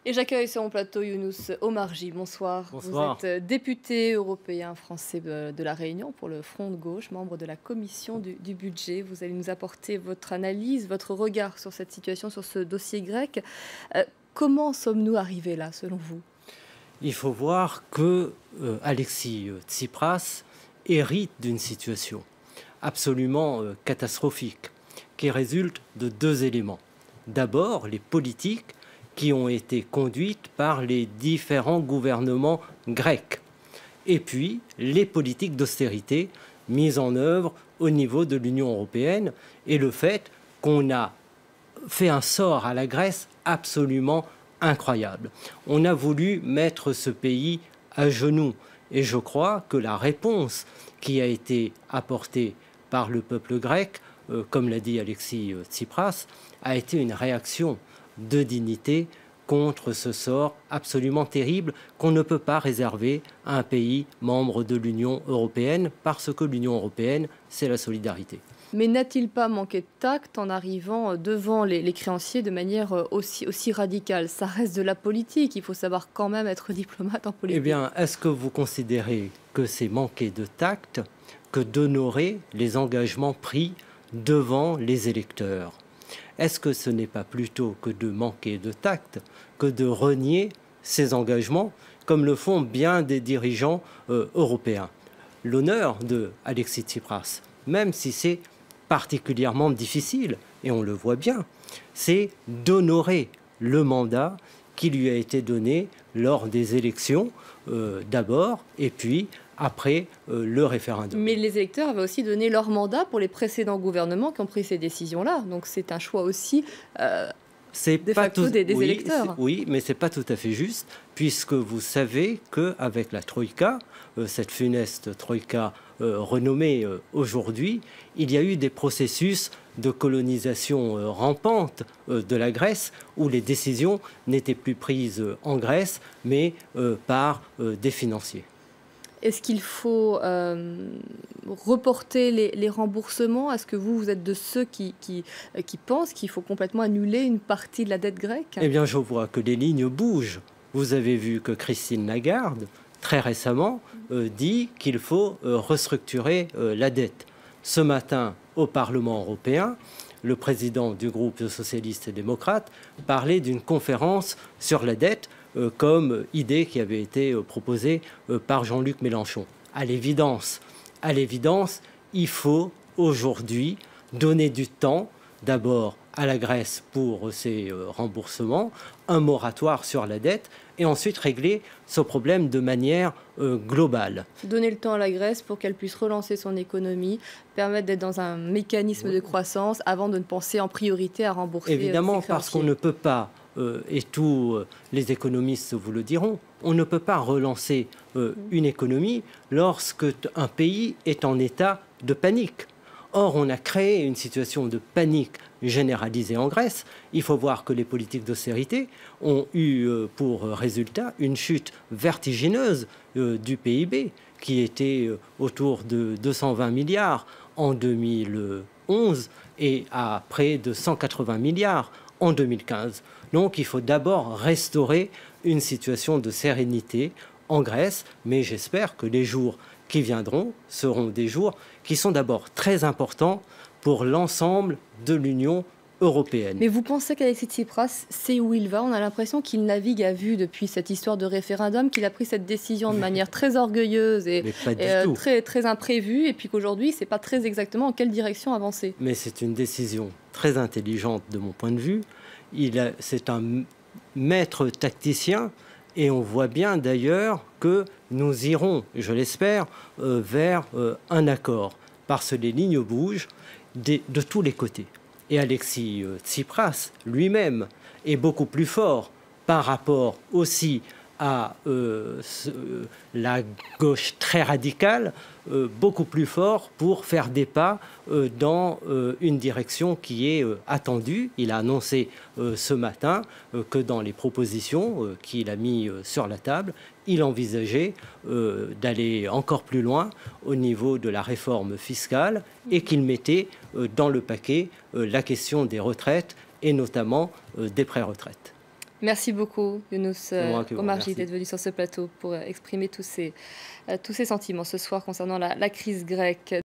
Et j'accueille sur mon plateau Younous Omarjee. Bonsoir. Bonsoir. Vous êtes député européen français de La Réunion pour le Front de gauche, membre de la commission du budget. Vous allez nous apporter votre analyse, votre regard sur cette situation, sur ce dossier grec. Comment sommes-nous arrivés là, selon vous? Il faut voir que Alexis Tsipras hérite d'une situation absolument catastrophique qui résulte de deux éléments. D'abord, les politiques qui ont été conduites par les différents gouvernements grecs. Et puis, les politiques d'austérité mises en œuvre au niveau de l'Union européenne et le fait qu'on a fait un sort à la Grèce absolument incroyable. On a voulu mettre ce pays à genoux. Et je crois que la réponse qui a été apportée par le peuple grec, comme l'a dit Alexis Tsipras, a été une réaction de dignité contre ce sort absolument terrible qu'on ne peut pas réserver à un pays membre de l'Union européenne, parce que l'Union européenne, c'est la solidarité. Mais n'a-t-il pas manqué de tact en arrivant devant les créanciers de manière aussi radicale? Ça reste de la politique, il faut savoir quand même être diplomate en politique. Eh bien, est-ce que vous considérez que c'est manquer de tact que d'honorer les engagements pris devant les électeurs? Est-ce que ce n'est pas plutôt que de manquer de tact que de renier ces engagements, comme le font bien des dirigeants européens? L'honneur de Alexis Tsipras, même si c'est particulièrement difficile, et on le voit bien, c'est d'honorer le mandat qui lui a été donné lors des élections d'abord, et puis après le référendum. Mais les électeurs avaient aussi donné leur mandat pour les précédents gouvernements qui ont pris ces décisions-là. Donc c'est un choix aussi de facto des électeurs. Oui, mais ce n'est pas tout à fait juste, puisque vous savez qu'avec la Troïka, cette funeste Troïka renommée aujourd'hui, il y a eu des processus de colonisation rampante de la Grèce, où les décisions n'étaient plus prises en Grèce, mais par des financiers. Est-ce qu'il faut reporter les remboursements? Est-ce que vous êtes de ceux qui pensent qu'il faut complètement annuler une partie de la dette grecque? Eh bien, je vois que les lignes bougent. Vous avez vu que Christine Lagarde, très récemment, dit qu'il faut restructurer la dette. Ce matin, au Parlement européen, le président du groupe socialiste et démocrate parlait d'une conférence sur la dette comme idée qui avait été proposée par Jean-Luc Mélenchon. À l'évidence, il faut aujourd'hui donner du temps, d'abord à la Grèce pour ses remboursements, un moratoire sur la dette, et ensuite régler ce problème de manière globale. Donner le temps à la Grèce pour qu'elle puisse relancer son économie, permettre d'être dans un mécanisme de croissance avant de ne penser en priorité à rembourser. Évidemment, parce qu'on ne peut pas, et tous les économistes vous le diront, on ne peut pas relancer une économie lorsque un pays est en état de panique. Or, on a créé une situation de panique généralisée en Grèce. Il faut voir que les politiques d'austérité ont eu pour résultat une chute vertigineuse du PIB, qui était autour de 220 milliards en 2011 et à près de 180 milliards en 2015. Donc, il faut d'abord restaurer une situation de sérénité en Grèce, mais j'espère que les jours qui viendront seront des jours qui sont d'abord très importants pour l'ensemble de l'Union européenne. Mais vous pensez qu'Alexis Tsipras sait où il va? On a l'impression qu'il navigue à vue depuis cette histoire de référendum, qu'il a pris cette décision de manière très orgueilleuse et très imprévue, et puis qu'aujourd'hui, il ne sait pas très exactement en quelle direction avancer. Mais c'est une décision très intelligente de mon point de vue. C'est un maître tacticien, et on voit bien d'ailleurs que nous irons, je l'espère, vers un accord, parce que les lignes bougent de tous les côtés. Et Alexis Tsipras lui-même est beaucoup plus fort par rapport aussi à la gauche très radicale, beaucoup plus fort pour faire des pas dans une direction qui est attendue. Il a annoncé ce matin que dans les propositions qu'il a mis sur la table, il envisageait d'aller encore plus loin au niveau de la réforme fiscale et qu'il mettait dans le paquet la question des retraites et notamment des pré-retraites. Merci beaucoup, Younous Omarjee, Merci. d'être venu sur ce plateau pour exprimer tous ces sentiments ce soir concernant la crise grecque.